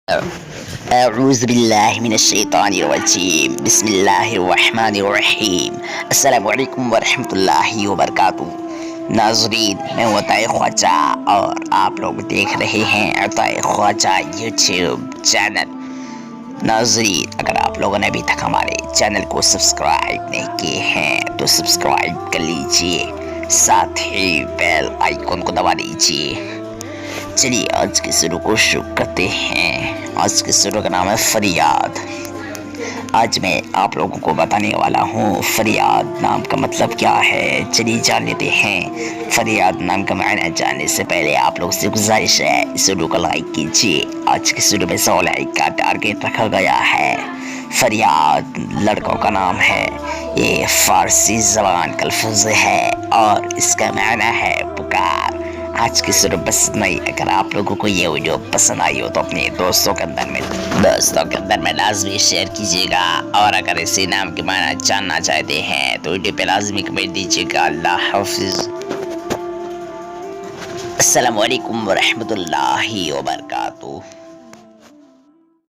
اعوذ باللہ من الشیطان الرجیم بسم اللہ الرحمن الرحیم السلام علیکم ورحمۃ اللہ وبرکاتہ۔ ناظرین، میں ہوں عطائے خواجہ اور آپ لوگ دیکھ رہے ہیں عطائے خواجہ یوٹیوب چینل۔ ناظرین، اگر آپ لوگوں نے ابھی تک ہمارے چینل کو سبسکرائب نہیں کیے ہیں تو سبسکرائب کر لیجئے، ساتھ ہی بیل آئیکن کو دبا دیجئے۔ چلیے آج کے شروع کو شروع کرتے ہیں۔ آج کے شروع کا نام ہے فریاد۔ آج میں آپ لوگوں کو بتانے والا ہوں فریاد نام کا مطلب کیا ہے۔ چلیے جان لیتے ہیں۔ فریاد نام کا معنی جاننے سے پہلے آپ لوگ سے گزارش ہے اس ویڈیو کو لائک کیجیے۔ آج کے شروع میں 100 لائک کا ٹارگیٹ رکھا گیا ہے۔ فریاد لڑکوں کا نام ہے۔ یہ فارسی زبان کا لفظ ہے اور اس کا معنی ہے پکار۔ آج کی صرف بس نہیں۔ اگر آپ لوگوں کو یہ ویڈیو پسند آئی ہو تو اپنے دوستوں کے اندر میں لازمی شیئر کیجیے گا، اور اگر اسی نام کے معنی جاننا چاہتے ہیں تو ویڈیو پہ لازمی کمنٹ دیجیے گا۔ اللہ حافظ۔ السلام علیکم ورحمۃ اللہ وبرکاتہ۔